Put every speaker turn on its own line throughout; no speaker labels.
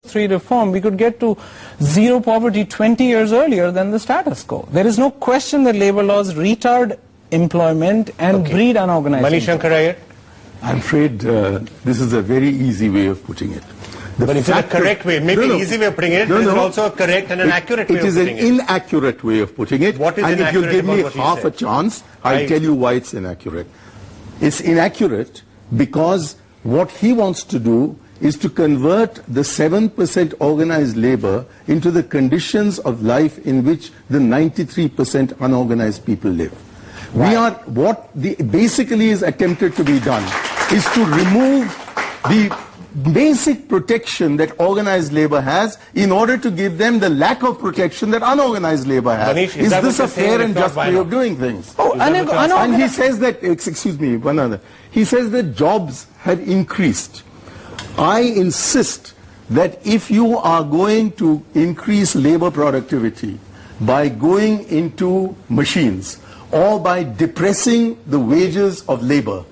3 reform, we could get to zero poverty 20 years earlier than the status quo. There is no question that labor laws retard employment and breed unorganized
Manish Sabharwal.
I'm afraid this is a very easy way of putting it.
But it's a correct way. Maybe easy way of putting it, but it's also a correct and an accurate way of putting it.
It is an inaccurate way of putting it.
What is
and if you'll give me half a chance, I'll tell you why it's inaccurate. It's inaccurate because what he wants to do is to convert the 7% organized labor into the conditions of life in which the 93% unorganized people live. Basically is attempted to be done is to remove the basic protection that organized labor has in order to give them the lack of protection that unorganized labor has.
Manish,
is this a fair and just way of doing things? And he says that, excuse me, one other. He says that jobs have increased. I insist that if you are going to increase labor productivity by going into machines or by depressing the wages of labor,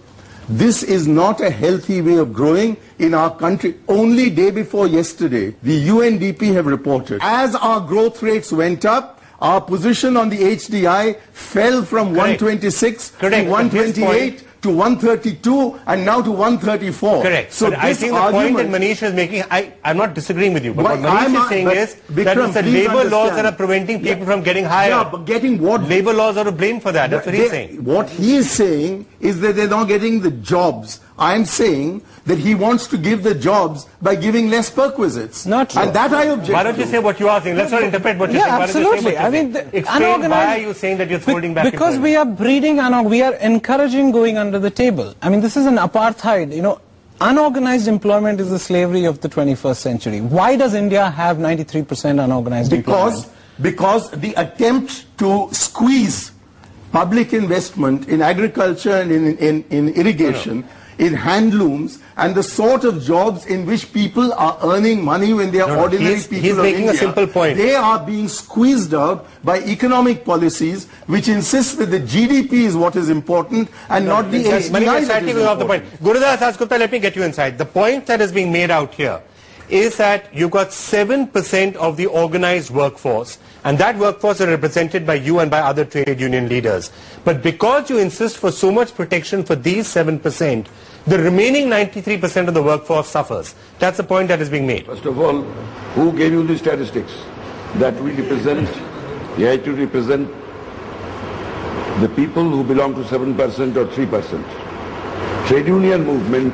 this is not a healthy way of growing in our country. Only day before yesterday, the UNDP have reported, as our growth rates went up, our position on the HDI fell from 126 to 128 to 132 and now to 134.
Correct. So but I think the point that Manish is making, I'm not disagreeing with you, but what Manish is saying is that it's the labor laws that are preventing people from getting higher.
Yeah, but getting what?
Labor laws are to blame for that. That's what he's saying.
What he is saying is that they're not getting the jobs. I'm saying that he wants to give the jobs by giving less perquisites.
Not true.
And that I object to.
Why don't you say what you are saying? Let's not interpret what you're saying.
Absolutely.
I mean, explain why are you saying that you're holding back?
Because we are breeding, we are encouraging going under the table. I mean, this is an apartheid. You know, unorganized employment is the slavery of the 21st century. Why does India have 93% unorganized employment?
Because the attempt to squeeze public investment in agriculture and in irrigation, in handlooms, and the sort of jobs in which people are earning money when they are ordinary people
He's making a simple point.
They are being squeezed out by economic policies which insist that the GDP is what is important and not the HDI that is
off the point. Gurudas Asgupta, let me get you inside. The point that is being made out here is that you've got 7% of the organized workforce, and that workforce is represented by you and by other trade union leaders. But because you insist for so much protection for these 7%, the remaining 93% of the workforce suffers. That's the point that is being made.
First of all, who gave you the statistics that we represent? You have to represent the people who belong to 7% or 3%. Trade union movement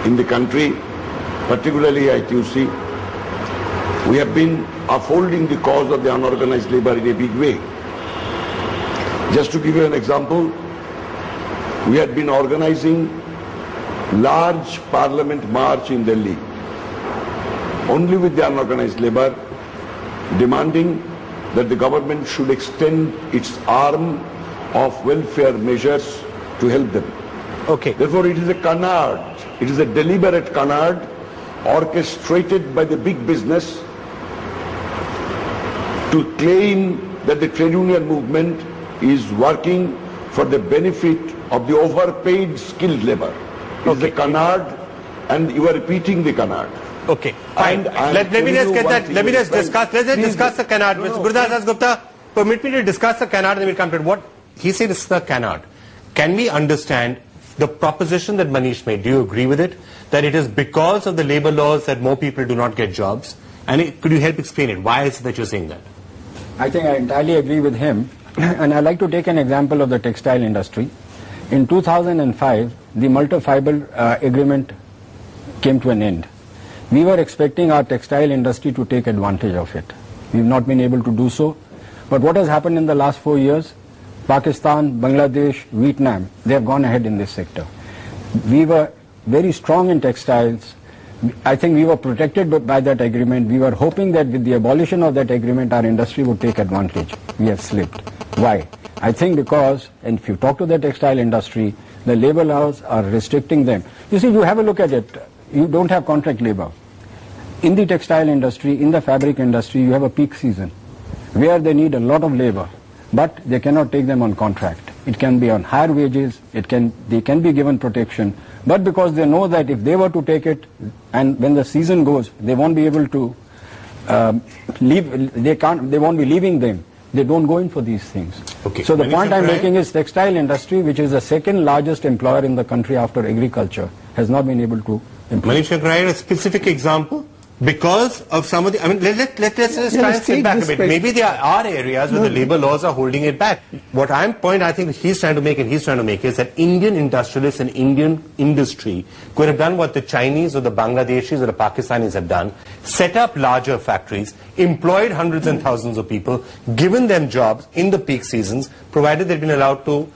in the country, particularly ITUC, we have been upholding the cause of the unorganized labor in a big way. Just to give you an example, we had been organizing large parliament march in Delhi, only with the unorganized labor, demanding that the government should extend its arm of welfare measures to help them.
Okay.
Therefore, it is a canard, it is a deliberate canard orchestrated by the big business to claim that the trade union movement is working for the benefit of the overpaid skilled labor. It's a canard, and you are repeating the canard.
Okay, fine. Let me just get that. Let me just discuss. Let's just discuss the canard. Mr. Gurudas Asgupta, permit me to discuss the canard, and then we'll come to what he said is the canard. Can we understand the proposition that Manish made? Do you agree with it? That it is because of the labor laws that more people do not get jobs? And could you help explain it? Why is it that you're saying that?
I think I entirely agree with him. And I'd like to take an example of the textile industry. In 2005, the multi-fiber agreement came to an end. We were expecting our textile industry to take advantage of it. We've not been able to do so. But what has happened in the last 4 years? Pakistan, Bangladesh, Vietnam, they have gone ahead in this sector. We were very strong in textiles. I think we were protected by that agreement. We were hoping that with the abolition of that agreement, our industry would take advantage. We have slipped. Why? I think because, and if you talk to the textile industry, the labor laws are restricting them. You see, you have a look at it. You don't have contract labor. In the textile industry, in the fabric industry, you have a peak season where they need a lot of labor, but they cannot take them on contract. it can be on higher wages, they can be given protection, but because they know that if they were to take it and when the season goes, they won't be able to leave, they won't be leaving them. They don't go in for these things.
Okay.
So the point I'm making is textile industry, which is the second largest employer in the country after agriculture, has not been able to employ.
Manish, a specific example? Because of some of the, I mean, let's just try and sit back a bit. Maybe there are areas where the labor laws are holding it back. What I think he's trying to make is that Indian industrialists and Indian industry could have done what the Chinese or the Bangladeshis or the Pakistanis have done, set up larger factories, employed hundreds and thousands of people, given them jobs in the peak seasons, provided they've been allowed to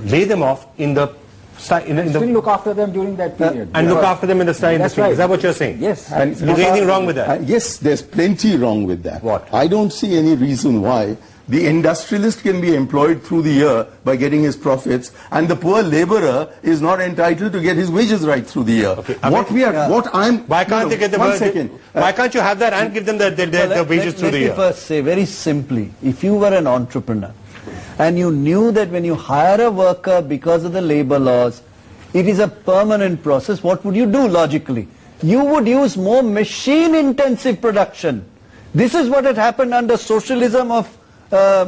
lay them off in the
still look after them during that period.
And look after them in the style industry. Right. Is that what you're saying?
Yes.
Is there anything wrong with that?
Yes, there's plenty wrong with that.
What?
I don't see any reason why the industrialist can be employed through the year by getting his profits, and the poor laborer is not entitled to get his wages right through the year.
Okay.
Why can't they get the
one second? Why can't you have that and give them the wages through the year?
Let me first say very simply, if you were an entrepreneur and you knew that when you hire a worker because of the labor laws, it is a permanent process, what would you do logically? You would use more machine-intensive production. This is what had happened under socialism of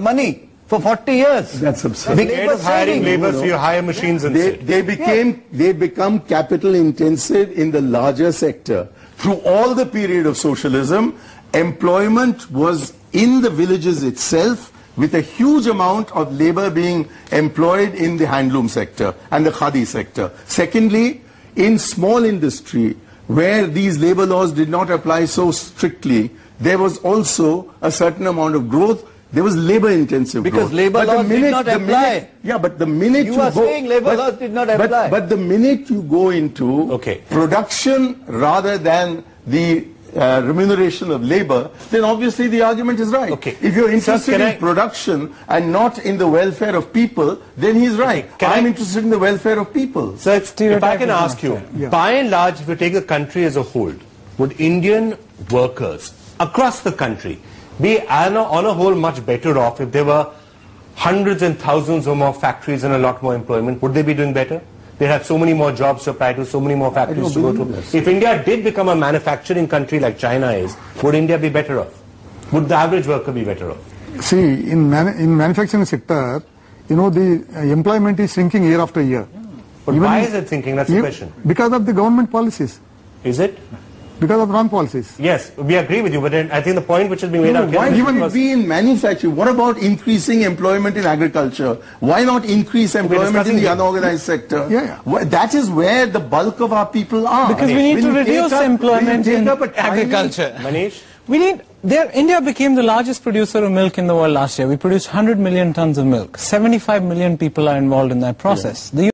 money for 40 years.
That's absurd.
Instead of hiring labor, so you hire machines instead.
They become capital intensive in the larger sector. Through all the period of socialism, employment was in the villages itself, with a huge amount of labor being employed in the handloom sector and the khadi sector. Secondly, in small industry, where these labor laws did not apply so strictly, there was also a certain amount of growth. There was labor-intensive growth.
Because labor laws did not apply.
But the minute you
are saying labor laws did not apply.
But the minute you go into production rather than the remuneration of labor, then obviously the argument is right.
Okay.
If you're interested in production and not in the welfare of people, then he's right. I'm interested in the welfare of people.
So if I can ask you, by and large, if you take the country as a whole, would Indian workers across the country be on a whole much better off if there were hundreds and thousands of more factories and a lot more employment? Would they be doing better? They have so many more jobs to apply to, so many more factories to go to. If India did become a manufacturing country like China is, would India be better off? Would the average worker be better off?
See, in manufacturing sector, you know, the employment is shrinking year after year.
But why is it shrinking? That's the question.
Because of the government policies.
Is it?
Because of wrong policies.
Yes, we agree with you, but I think the point which is being made out here...
Why should it be in manufacturing? What about increasing employment in agriculture? Why not increase employment in the unorganized sector? That is where the bulk of our people are.
Because we need to reduce employment in agriculture.
Manish?
India became the largest producer of milk in the world last year. We produced 100 million tons of milk. 75 million people are involved in that process.